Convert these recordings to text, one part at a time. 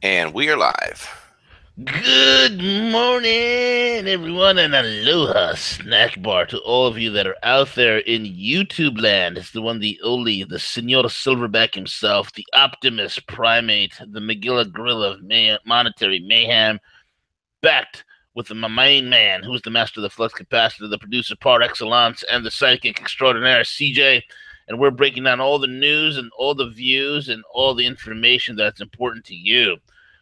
And we are live. Good morning, everyone, and aloha snack bar to all of you that are out there in YouTube land. It's the one, the only, the Senor Silverback himself, the Optimus Primate, the Megillah Gorilla of monetary mayhem, backed with the main man, who's the master of the flux capacitor, the producer par excellence, and the psychic extraordinaire, CJ. And we're breaking down all the news and all the views and all the information that's important to you.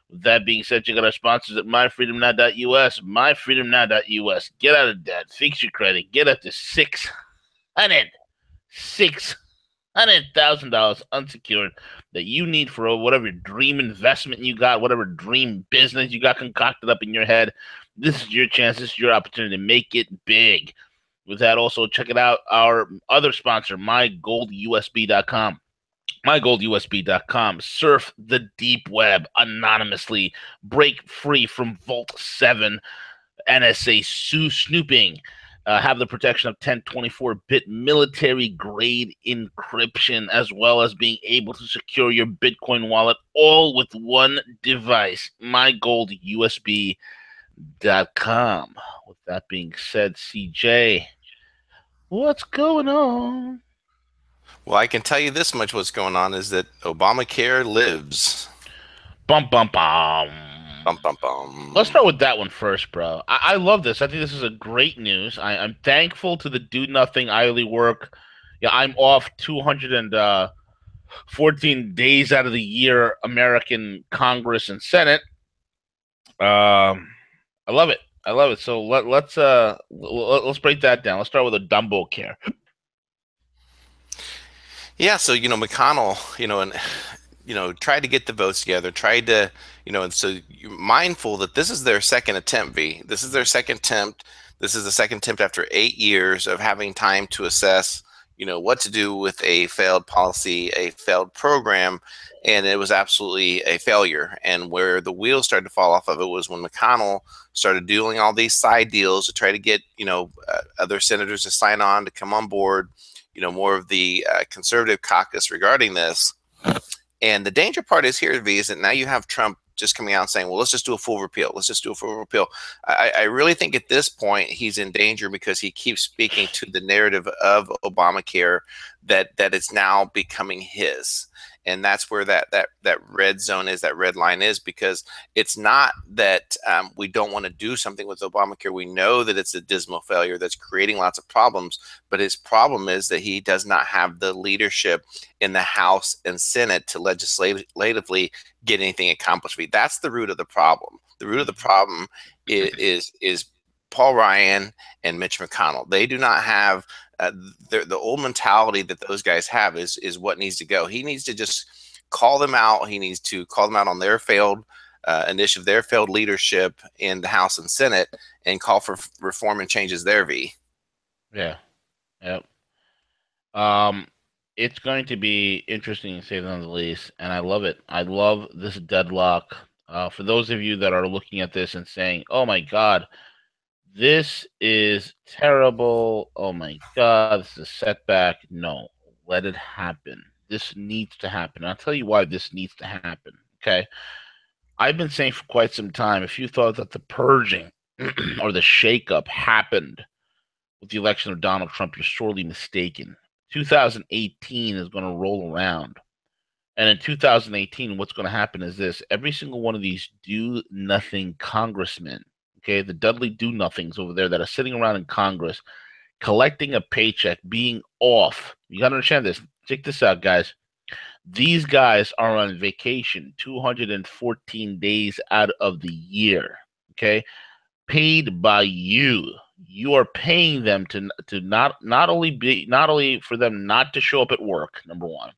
With that being said, check out our sponsors at myfreedomnow.us. Myfreedomnow.us. Get out of debt, fix your credit, get up to $600,000 unsecured that you need for whatever dream investment you got, whatever dream business you got concocted up in your head. This is your chance. This is your opportunity to make it big. With that, also check it out. Our other sponsor, mygoldusb.com. MyGoldUSB.com. Surf the deep web anonymously. Break free from Vault 7 NSA snooping. Have the protection of 1024-bit military grade encryption, as well as being able to secure your Bitcoin wallet all with one device. MyGoldUSB.com. With that being said, CJ, what's going on? Well, I can tell you this much what's going on is that Obamacare lives. Bum bum bum. Bum, bum, Let's bum. start with that one first, bro. I love this. I think this is a great news. I'm thankful to the Do Nothing Hourly Work. Yeah, I'm off 214 days out of the year, American Congress and Senate. I love it. I love it. So let's break that down. Let's start with a Dumbo care. Yeah, so McConnell, and tried to get the votes together, tried to, and so you're mindful that this is their second attempt, V. This is their second attempt. This is the second attempt after 8 years of having time to assess, what to do with a failed policy, a failed program, and it was absolutely a failure. And where the wheels started to fall off of it was when McConnell started doing all these side deals to try to get, other senators to sign on to come on board, more of the conservative caucus regarding this. And the danger part is here, V, is that now you have Trump just coming out and saying, well, let's just do a full repeal. Let's just do a full repeal. I really think at this point he's in danger because he keeps speaking to the narrative of Obamacare that it's now becoming his. And that's where that red zone is, that red line is, because it's not that we don't want to do something with Obamacare. We know that it's a dismal failure that's creating lots of problems, but his problem is that he does not have the leadership in the House and Senate to legislatively get anything accomplished. That's the root of the problem. The root of the problem is Paul Ryan and Mitch McConnell. They do not have the old mentality that those guys have is what needs to go. He needs to just call them out. He needs to call them out on their failed initiative, their failed leadership in the House and Senate, and call for reform and changes there. V. Yeah. Yep. Um, it's going to be interesting to say the least, and I love it. I love this deadlock. For those of you that are looking at this and saying, "Oh my God, this is terrible. Oh my God, this is a setback." No, let it happen. This needs to happen. I'll tell you why this needs to happen. Okay. I've been saying for quite some time, if you thought that the purging or the shakeup happened with the election of Donald Trump, you're sorely mistaken. 2018 is going to roll around. And in 2018, what's going to happen is this: every single one of these do nothing congressmen, okay, the Dudley do nothings over there that are sitting around in Congress collecting a paycheck, being off. You got to understand this. Check this out, guys. These guys are on vacation 214 days out of the year, okay, paid by you. You are paying them to not only for them not to show up at work, number one,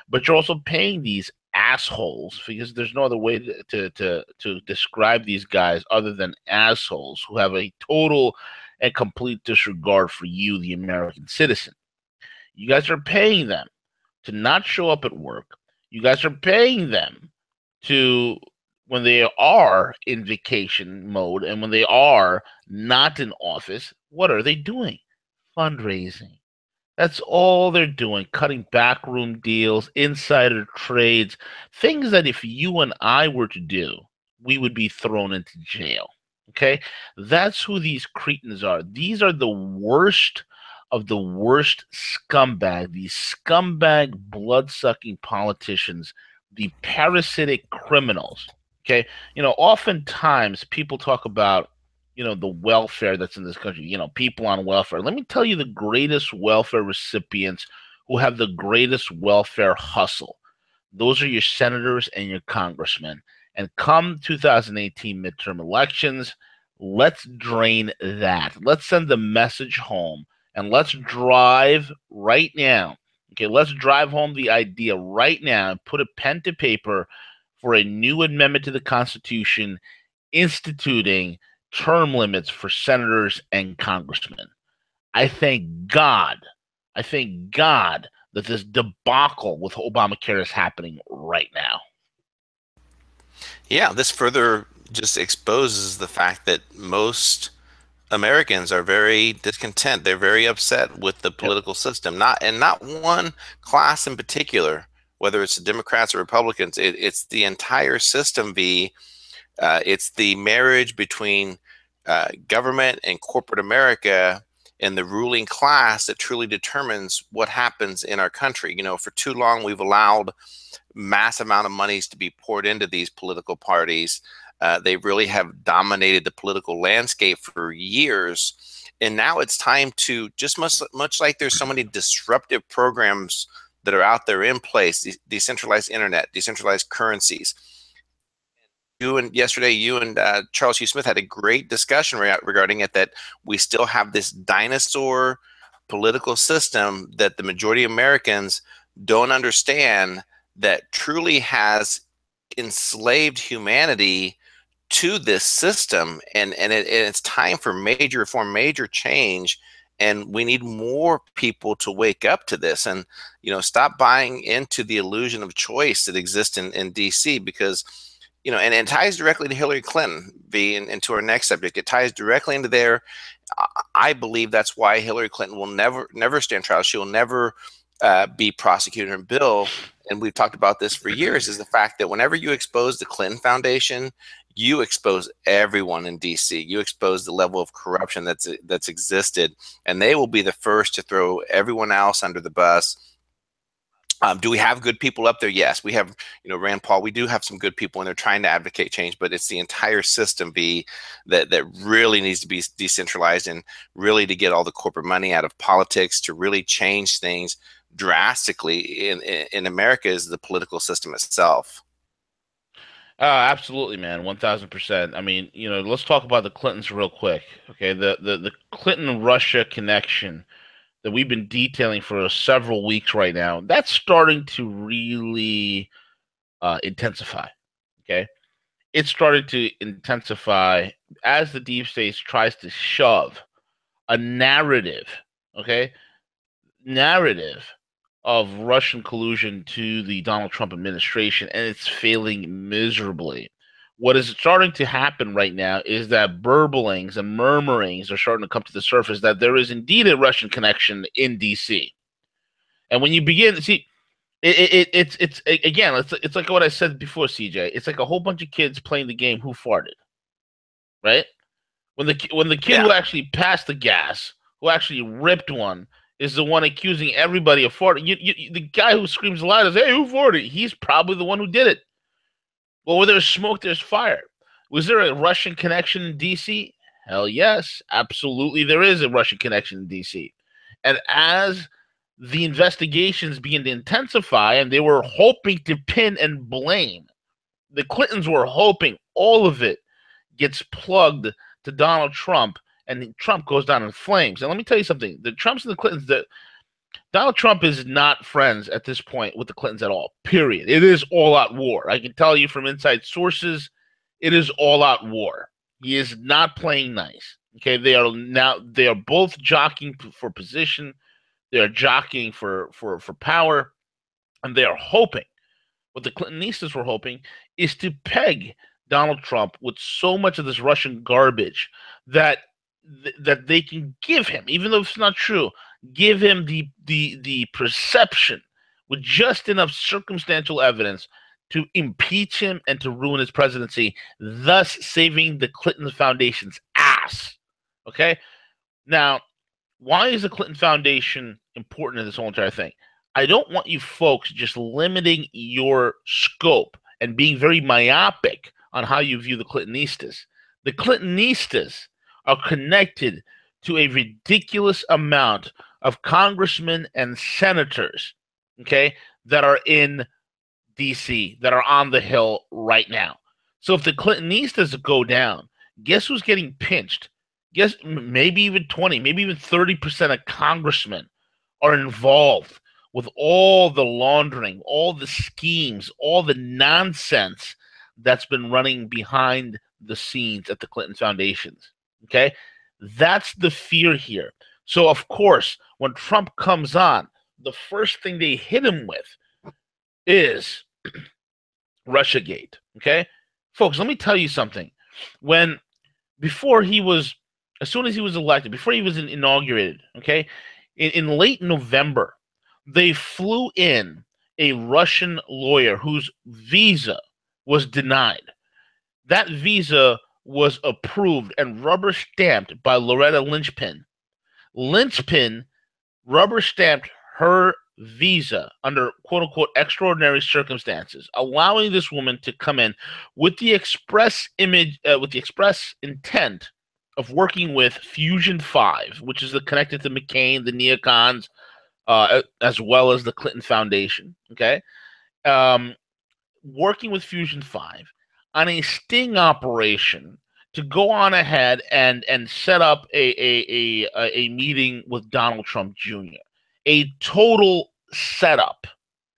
but you're also paying these assholes, because there's no other way to describe these guys other than assholes who have a total and complete disregard for you, the American citizen. You guys are paying them to not show up at work. You guys are paying them to, when they are in vacation mode and when they are not in office, what are they doing? Fundraising. That's all they're doing, cutting backroom deals, insider trades, things that if you and I were to do, we would be thrown into jail. Okay? That's who these cretins are. These are the worst of the worst scumbag, these scumbag, blood sucking politicians, the parasitic criminals. Okay? Oftentimes people talk about the welfare that's in this country, people on welfare. Let me tell you the greatest welfare recipients who have the greatest welfare hustle. Those are your senators and your congressmen. And come 2018 midterm elections, let's drain that. Let's send the message home and let's drive right now. Okay, let's drive home the idea right now and put a pen to paper for a new amendment to the Constitution instituting term limits for senators and congressmen. I thank God, I thank God that this debacle with Obamacare is happening right now. Yeah, this further just exposes the fact that most Americans are very discontent. They're very upset with the Yep. political system. Not one class in particular, whether it's the Democrats or Republicans. It's the entire system. It's the marriage between government and corporate America and the ruling class that truly determines what happens in our country. For too long we've allowed mass amount of monies to be poured into these political parties. They really have dominated the political landscape for years. And now it's time to, just much like there's so many disruptive programs that are out there in place, decentralized internet, decentralized currencies. Yesterday, you and Charles Hugh Smith had a great discussion regarding it, that we still have this dinosaur political system that the majority of Americans don't understand, that truly has enslaved humanity to this system, and it's time for major reform, major change, and we need more people to wake up to this, and stop buying into the illusion of choice that exists in DC, because and it ties directly to Hillary Clinton, and to our next subject. It ties directly into there. I believe that's why Hillary Clinton will never stand trial. She will never be prosecuted in bill. And we've talked about this for years, is the fact that whenever you expose the Clinton Foundation, you expose everyone in DC. You expose the level of corruption that's existed, and they will be the first to throw everyone else under the bus. Do we have good people up there? Yes, we have, Rand Paul. We do have some good people, and they're trying to advocate change. But it's the entire system, that really needs to be decentralized, and really to get all the corporate money out of politics, to really change things drastically in America, is the political system itself. Absolutely, man, 1000%. I mean, let's talk about the Clintons real quick. Okay, the Clinton Russia connection that we've been detailing for several weeks right now, that's starting to really intensify. Okay, it's started to intensify as the deep state tries to shove a narrative, okay, narrative of Russian collusion to the Donald Trump administration, and it's failing miserably. What is starting to happen right now is that burblings and murmurings are starting to come to the surface that there is indeed a Russian connection in DC. And when you begin to see, it's again, it's like what I said before, CJ. It's like a whole bunch of kids playing the game Who Farted, right? When the kid Yeah, who actually passed the gas, who actually ripped one, is the one accusing everybody of farting. The guy who screams the loudest, "Hey, who farted?" He's probably the one who did it. Well, where there's smoke, there's fire. Was there a Russian connection in DC? Hell yes, absolutely. There is a Russian connection in DC. And as the investigations begin to intensify, and they were hoping to pin and blame, the Clintons were hoping all of it gets plugged to Donald Trump, and Trump goes down in flames. And let me tell you something: the Trumps and the Clintons, that Donald Trump is not friends at this point with the Clintons at all. Period. It is all out war. I can tell you from inside sources, it is all out war. He is not playing nice. Okay, they are both jockeying for position. They are jockeying for power, and they are hoping. What the Clintonistas were hoping is to peg Donald Trump with so much of this Russian garbage that that they can give him, even though it's not true, give him the perception with just enough circumstantial evidence to impeach him and to ruin his presidency, thus saving the Clinton Foundation's ass. Okay? Now, why is the Clinton Foundation important in this whole entire thing? I don't want you folks just limiting your scope and being very myopic on how you view the Clintonistas. The Clintonistas are connected to a ridiculous amount of congressmen and senators, okay, that are in DC, that are on the Hill right now. So if the Clintonistas go down, guess who's getting pinched? Guess maybe even 20, maybe even 30% of congressmen are involved with all the laundering, all the schemes, all the nonsense that's been running behind the scenes at the Clinton Foundations. Okay? That's the fear here. So, of course, when Trump comes on, the first thing they hit him with is Russiagate. Okay? Folks, let me tell you something. When before he was, as soon as he was elected, before he was inaugurated, okay, in late November, they flew in a Russian lawyer whose visa was denied. That visa was approved and rubber stamped by Loretta Lynchpin. Lynchpin rubber stamped her visa under quote unquote extraordinary circumstances, allowing this woman to come in with the express intent of working with Fusion 5, which is connected to McCain, the neocons, as well as the Clinton Foundation. Okay, working with Fusion 5 on a sting operation to go on ahead and set up a meeting with Donald Trump Jr. A total setup.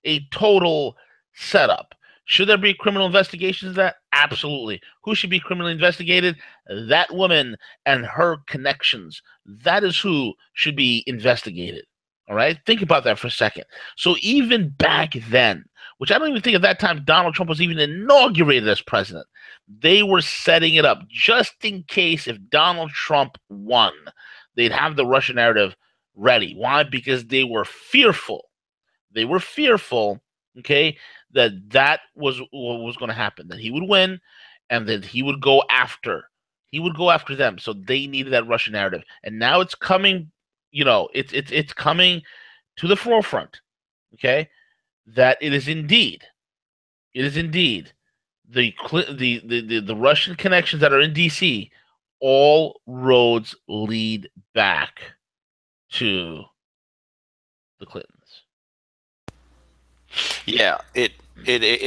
A total setup. Should there be criminal investigations of that? Absolutely. Who should be criminally investigated? That woman and her connections. That is who should be investigated. All right? Think about that for a second. So even back then, which I don't even think at that time Donald Trump was even inaugurated as president, they were setting it up just in case if Donald Trump won, they'd have the Russian narrative ready. Why? Because they were fearful. They were fearful, okay, that was what was going to happen, that he would win and that he would go after. He would go after them. So they needed that Russian narrative. And now it's coming, it's coming to the forefront, okay, that it is indeed the Russian connections that are in DC. All roads lead back to the Clintons. Yeah, it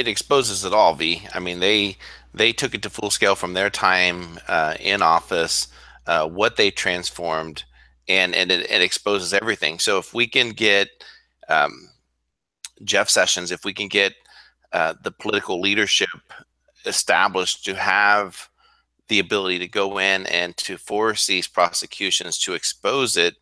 exposes it all, V. I mean, they took it to full scale from their time in office, what they transformed, and it exposes everything. So if we can get Jeff Sessions, if we can get the political leadership established to have the ability to go in and to force these prosecutions, to expose it,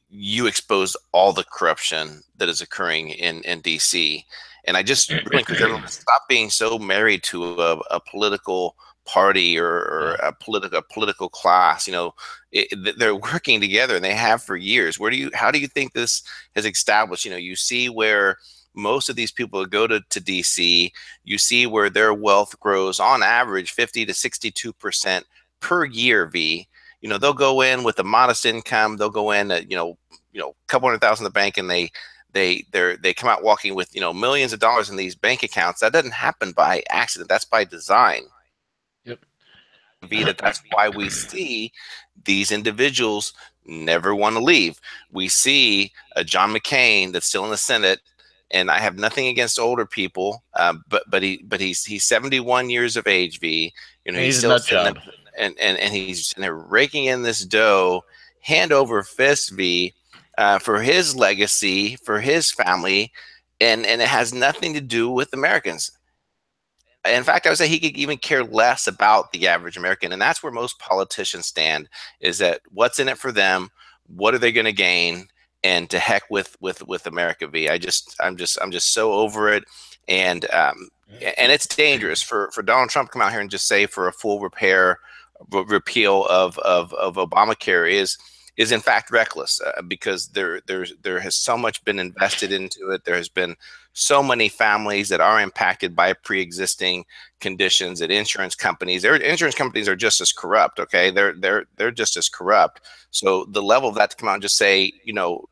you expose all the corruption that is occurring in DC. And I just really encourage everyone to stop being so married to a political party or a political class. They're working together and they have for years. How do you think this has established? You see where most of these people go to DC, you see where their wealth grows on average 50 to 62% per year, V. They'll go in with a modest income. They'll go in at, a couple $100,000 in the bank, and they come out walking with, millions of dollars in these bank accounts. That doesn't happen by accident. That's by design. Yep. V, that's why we see these individuals never want to leave. We see a John McCain that's still in the Senate, and I have nothing against older people, but he's 71 years of age, V. He's still sitting there, and he's sitting there raking in this dough, hand over fist, V, for his legacy, for his family, and it has nothing to do with Americans. In fact, I would say he could even care less about the average American, and that's where most politicians stand: is that what's in it for them, what are they going to gain, and to heck with America, V. I'm just so over it, and it's dangerous for Donald Trump to come out here and just say for a full repeal of Obamacare is in fact reckless, because there has so much been invested into it. There has been so many families that are impacted by pre-existing conditions. That insurance companies are just as corrupt. Okay, they're just as corrupt. So the level of that to come out and just say,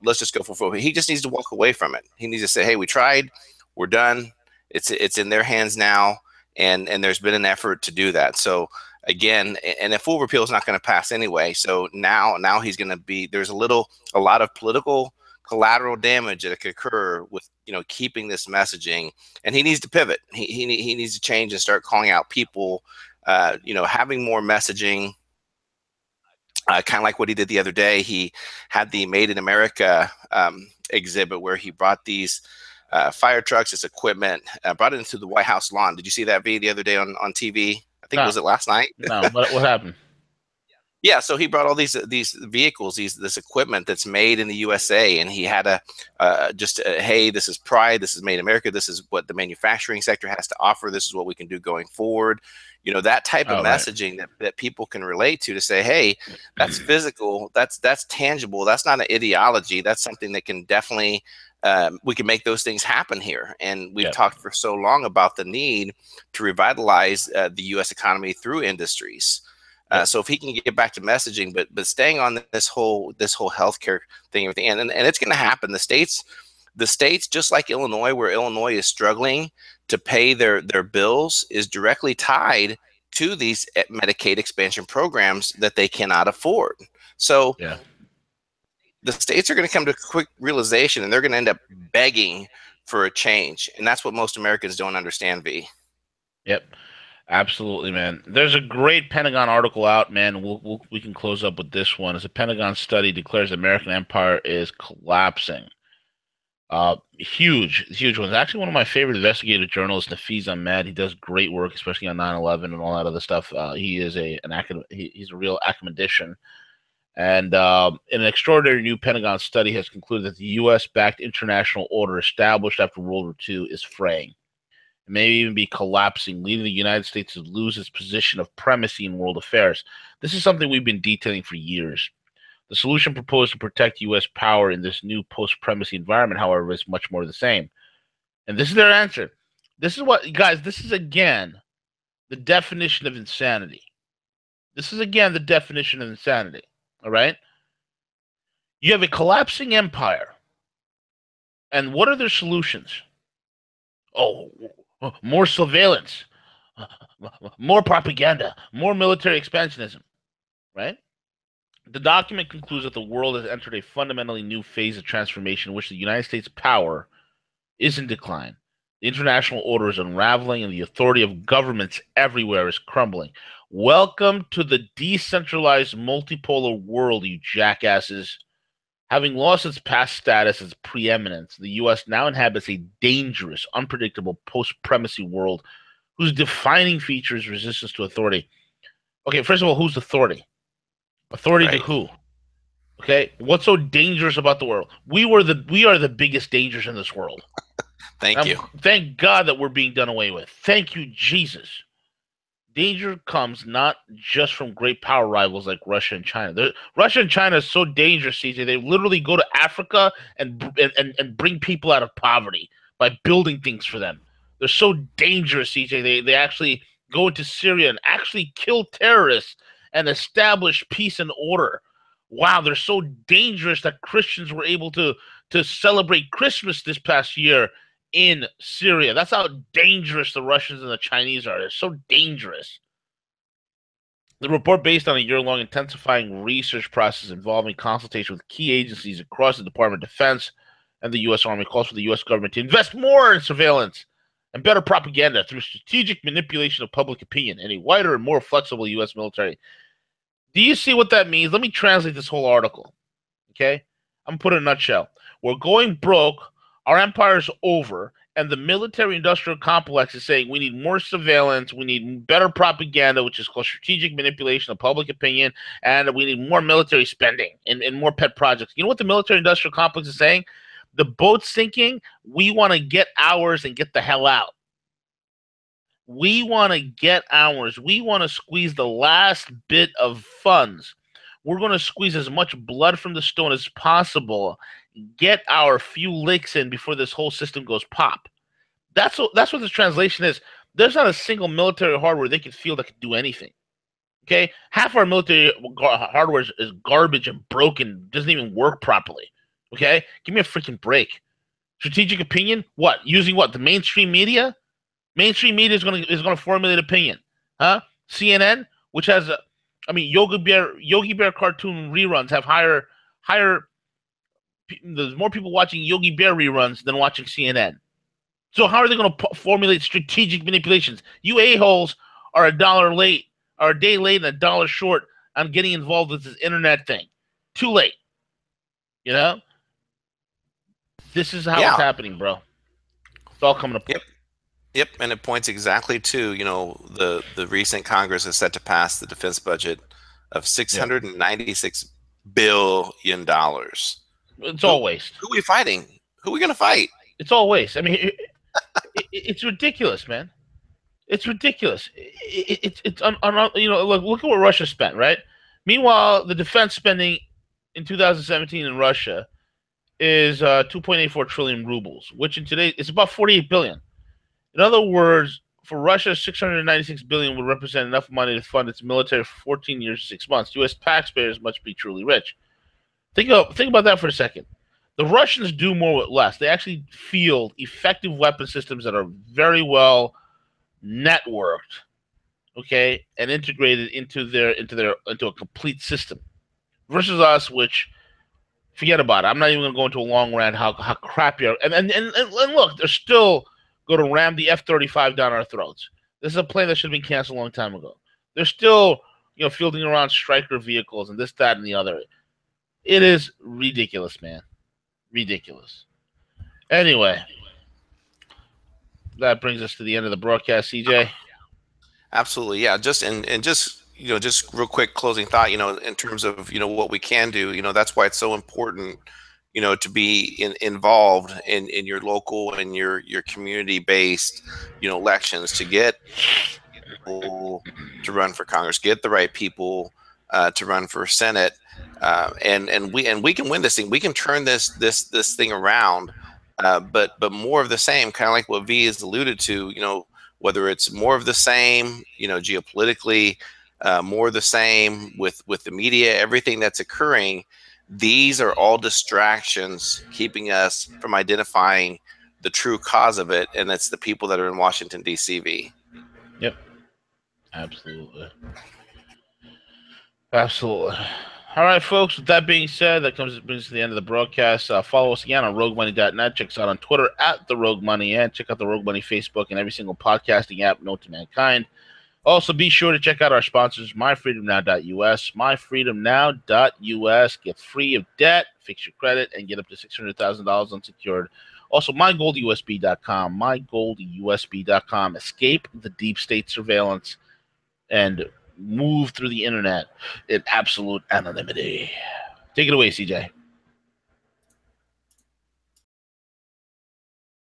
let's just go for it. He just needs to walk away from it. He needs to say, hey, we tried, we're done. It's in their hands now, and there's been an effort to do that. So again, and a full repeal is not going to pass anyway. So now he's going to be, there's a lot of political collateral damage that could occur with keeping this messaging, and he needs to pivot. He needs to change and start calling out people, having more messaging. Kind of like what he did the other day. He had the Made in America exhibit where he brought these fire trucks, this equipment, brought it into the White House lawn. Did you see that video the other day on TV? I think, No, was it last night? no. What happened? Yeah, so he brought all these vehicles, this equipment that's made in the USA, and he had hey, this is pride, this is made in America, this is what the manufacturing sector has to offer, this is what we can do going forward. That type of messaging that people can relate to say, hey, that's physical, that's tangible, that's not an ideology, that's something that can definitely, we can make those things happen here. And we've talked for so long about the need to revitalize the U.S. economy through industries. So if he can get back to messaging, but staying on this whole healthcare thing, everything, and it's going to happen. The states, just like Illinois, where Illinois is struggling to pay their bills, is directly tied to these Medicaid expansion programs that they cannot afford. So the states are going to come to a quick realization, and they're going to end up begging for a change, and that's what most Americans don't understand. V. Yep. Absolutely, man. There's a great Pentagon article out, man. We can close up with this one. As a Pentagon study declares the American empire is collapsing. Huge one. It's actually one of my favorite investigative journalists, Nafiz Ahmed. He does great work, especially on 9/11 and all that other stuff. He is he's a real academician. And an extraordinary new Pentagon study has concluded that the U.S.-backed international order established after World War II is fraying. It may even be collapsing, leading the United States to lose its position of primacy in world affairs. This is something we've been detailing for years. The solution proposed to protect U.S. power in this new post-primacy environment, however, is much more the same. And this is their answer. This is what, guys, this is again the definition of insanity. This is again the definition of insanity. All right? You have a collapsing empire. And what are their solutions? Oh, more surveillance, more propaganda, more military expansionism, right? The document concludes that the world has entered a fundamentally new phase of transformation in which the United States' power is in decline. The international order is unraveling, and the authority of governments everywhere is crumbling. Welcome to the decentralized multipolar world, you jackasses. Having lost its past status as preeminence, the U.S. now inhabits a dangerous, unpredictable post-primacy world whose defining feature is resistance to authority. Okay, first of all, who's authority? Authority to who? Okay, what's so dangerous about the world? We are the biggest dangers in this world. Thank you. Thank God that we're being done away with. Thank you, Jesus. Danger comes not just from great power rivals like Russia and China. Russia and China is so dangerous, CJ. They literally go to Africa and bring people out of poverty by building things for them. They're so dangerous, CJ. They actually go into Syria and actually kill terrorists and establish peace and order. Wow, they're so dangerous that Christians were able to celebrate Christmas this past year in Syria. That's how dangerous the Russians and the Chinese are. They're so dangerous. The report, based on a year-long intensifying research process involving consultation with key agencies across the Department of Defense and the U.S. Army, calls for the U.S. government to invest more in surveillance and better propaganda through strategic manipulation of public opinion and a wider and more flexible U.S. military. Do you see what that means? Let me translate this whole article. Okay? I'm going to put it in a nutshell. We're going broke. Our empire is over, and the military-industrial complex is saying we need more surveillance, we need better propaganda, which is called strategic manipulation of public opinion, and we need more military spending and more pet projects. You know what the military-industrial complex is saying? The boat's sinking. We want to get ours and get the hell out. We want to get ours. We want to squeeze the last bit of funds. We're going to squeeze as much blood from the stone as possible, get our few licks in before this whole system goes pop. That's what this translation is. There's not a single military hardware they can feel that can do anything. Okay, half our military hardware is garbage and broken, doesn't even work properly. Okay, give me a freaking break. Strategic opinion? What? Using what? The mainstream media? Mainstream media is gonna formulate opinion, huh? CNN, which has, I mean, Yogi Bear cartoon reruns have higher. There's more people watching Yogi Bear reruns than watching CNN. So how are they going to formulate strategic manipulations? You a-holes are a day late and a dollar short on getting involved with this internet thing. Too late. You know? This is how it's Yeah. happening, bro. It's all coming to play. Yep. Yep. And it points exactly to, the recent Congress is set to pass the defense budget of Yeah. $696 billion. It's Who all waste. who are we fighting? Who are we gonna fight? It's all waste. I mean, it's ridiculous, man. It's ridiculous. Look at what Russia spent, right? Meanwhile, the defense spending in 2017 in Russia is 2.84 trillion rubles, which in today is about 48 billion. In other words, for Russia, 696 billion would represent enough money to fund its military for 14 years and 6 months. U.S. taxpayers must be truly rich. Think about that for a second. The Russians do more with less. They actually field effective weapon systems that are very well networked, okay, and integrated into a complete system. Versus us, which forget about it. I'm not even going to go into a long rant how crappy are. And look, they're still going to ram the F-35 down our throats. This is a plane that should have been canceled a long time ago. They're still, fielding around Stryker vehicles and this, that, and the other. It is ridiculous, man. Ridiculous. Anyway, that brings us to the end of the broadcast, CJ. Absolutely, yeah. Just real quick closing thought. In terms of what we can do. That's why it's so important. To be involved in your local and your community based elections, to get people to run for Congress, get the right people to run for Senate, and we can win this thing. We can turn this thing around. But more of the same, kind of like what V has alluded to. Whether it's more of the same, geopolitically, more of the same with the media, everything that's occurring. These are all distractions keeping us from identifying the true cause of it, and that's the people that are in Washington, D.C. V. Yep, absolutely. Absolutely. All right, folks. With that being said, brings us to the end of the broadcast. Follow us again on RogueMoney.net. Check us out on Twitter at the Rogue Money, and check out the Rogue Money Facebook and every single podcasting app known to mankind. Also, be sure to check out our sponsors, MyFreedomNow.us. MyFreedomNow.us. Get free of debt, fix your credit, and get up to $600,000 unsecured. Also, MyGoldUSB.com. MyGoldUSB.com. Escape the deep state surveillance and move through the internet in absolute anonymity. Take it away, CJ.